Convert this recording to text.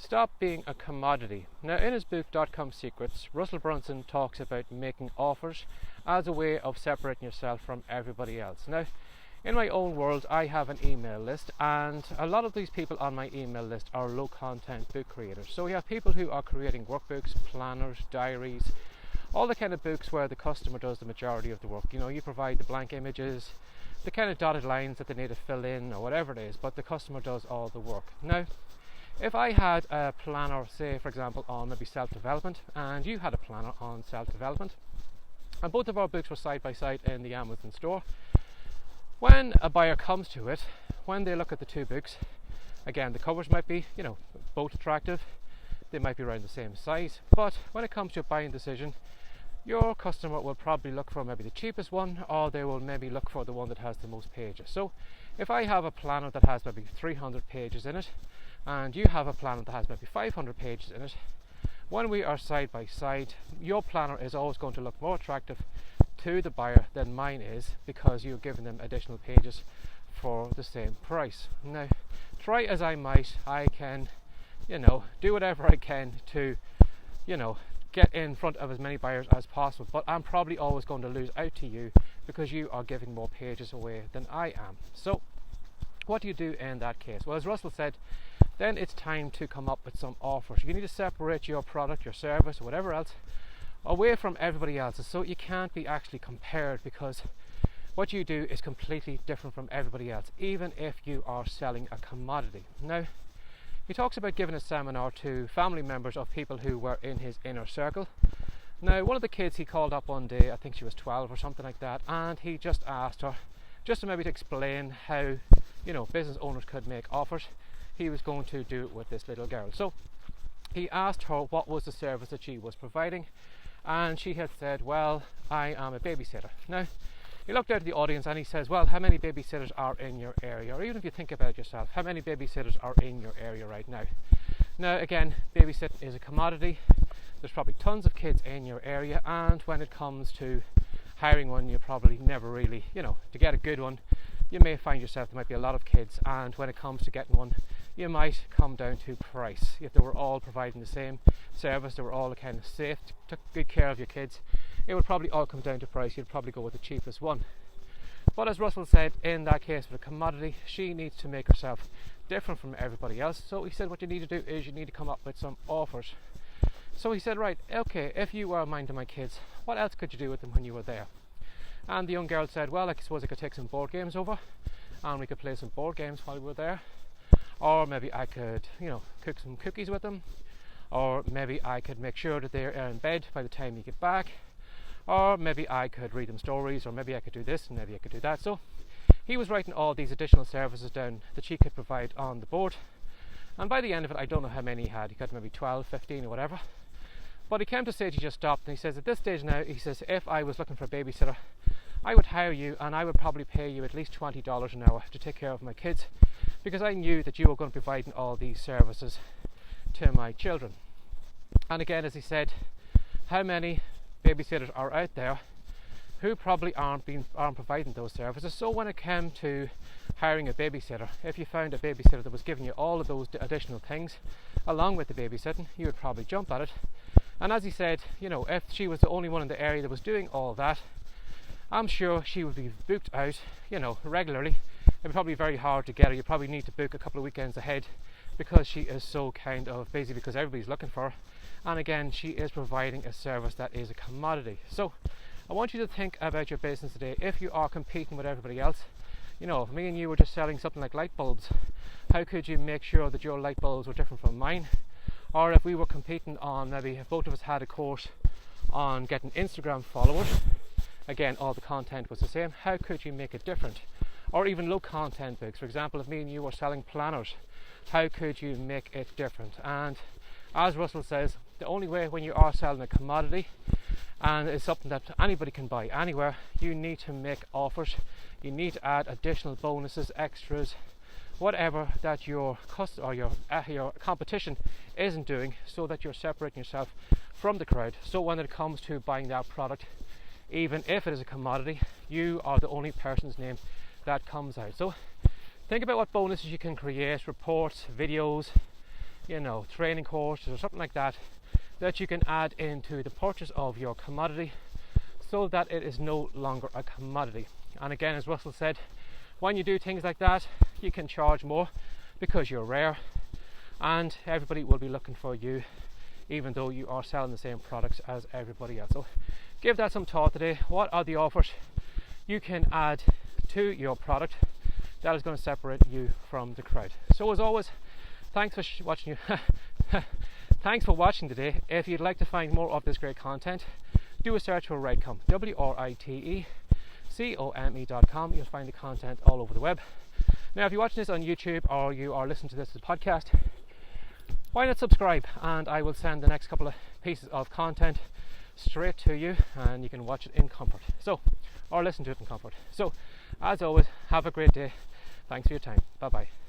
Stop being a commodity. Now, in his book .com Secrets, Russell Brunson talks about making offers as a way of separating yourself from everybody else. Now, in my own world, I have an email list, and a lot of these people on my email list are low content book creators. So we have people who are creating workbooks, planners, diaries, all the kind of books where the customer does the majority of the work. You know, you provide the blank images, the kind of dotted lines that they need to fill in or whatever it is, but the customer does all the work. Now, if I had a planner, say for example on maybe self-development, and you had a planner on self-development, and both of our books were side by side in the Amazon store, when a buyer comes to it, when they look at the two books, again, the covers might be, both attractive, they might be around the same size, but when it comes to a buying decision, your customer will probably look for maybe the cheapest one, or they will maybe look for the one that has the most pages. So if I have a planner that has maybe 300 pages in it, and you have a planner that has maybe 500 pages in it, when we are side by side, your planner is always going to look more attractive to the buyer than mine is, because you're giving them additional pages for the same price. Now, try as I might, I can, do whatever I can to, get in front of as many buyers as possible, but I'm probably always going to lose out to you because you are giving more pages away than I am. So what do you do in that case? Well, as Russell said, then it's time to come up with some offers. You need to separate your product, your service, or whatever else away from everybody else's, so you can't be actually compared, because what you do is completely different from everybody else, even if you are selling a commodity. Now, he talks about giving a seminar to family members of people who were in his inner circle. Now, one of the kids he called up one day, I think she was 12 or something like that, and he just asked her, just to maybe to explain how, business owners could make offers. He was going to do it with this little girl. So he asked her what was the service that she was providing, and she had said, well, I am a babysitter. Now, he looked out at the audience and he says, well, how many babysitters are in your area? Or even if you think about it yourself, how many babysitters are in your area right now? Now, again, babysitting is a commodity. There's probably tons of kids in your area, and when it comes to hiring one, you probably never really, to get a good one, you may find yourself there might be a lot of kids, and when it comes to getting one, you might come down to price. If they were all providing the same service, they were all kind of safe, took good care of your kids, it would probably all come down to price. You'd probably go with the cheapest one. But as Russell said, in that case for a commodity, she needs to make herself different from everybody else. So he said what you need to do is you need to come up with some offers. So he said, right, okay, if you were minding my kids, what else could you do with them when you were there? And the young girl said, well, I suppose I could take some board games over, and we could play some board games while we were there. Or maybe I could, cook some cookies with them. Or maybe I could make sure that they're in bed by the time you get back. Or maybe I could read them stories, or maybe I could do this, and maybe I could do that. So he was writing all these additional services down that she could provide on the board. And by the end of it, I don't know how many he had. He got maybe 12, 15 or whatever. But he came to a stage he just stopped, and he says, at this stage now, he says, if I was looking for a babysitter, I would hire you, and I would probably pay you at least $20 an hour to take care of my kids, because I knew that you were going to be providing all these services to my children. And again, as he said, how many babysitters are out there who probably aren't providing those services? So when it came to hiring a babysitter, if you found a babysitter that was giving you all of those additional things along with the babysitting, you would probably jump at it. And as he said, if she was the only one in the area that was doing all that, I'm sure she would be booked out, regularly. It'd probably be very hard to get her. You probably need to book a couple of weekends ahead, because she is so kind of busy, because everybody's looking for her. And again, she is providing a service that is a commodity. So I want you to think about your business today. If you are competing with everybody else, if me and you were just selling something like light bulbs, how could you make sure that your light bulbs were different from mine? Or if we were competing on, maybe if both of us had a course on getting Instagram followers, again, all the content was the same, how could you make it different? Or even low content books, for example, if me and you were selling planners, how could you make it different? And as Russell says, the only way when you are selling a commodity, and it's something that anybody can buy anywhere, you need to make offers. You need to add additional bonuses, extras, whatever that your competition isn't doing, so that you're separating yourself from the crowd. So when it comes to buying that product, even if it is a commodity, you are the only person's name that comes out. So think about what bonuses you can create, reports, videos, training courses or something like that that you can add into the purchase of your commodity so that it is no longer a commodity. And again, as Russell said, when you do things like that, you can charge more because you're rare and everybody will be looking for you, even though you are selling the same products as everybody else. So give that some thought today. What are the offers you can add to your product that is going to separate you from the crowd? So as always, thanks for watching thanks for watching today. If you'd like to find more of this great content, do a search for WriteCome, WriteCome.com. You'll find the content all over the web. Now, if you're watching this on YouTube or you are listening to this as a podcast, why not subscribe, and I will send the next couple of pieces of content straight to you and you can watch it in comfort, or listen to it in comfort. So as always, have a great day. Thanks for your time. Bye bye.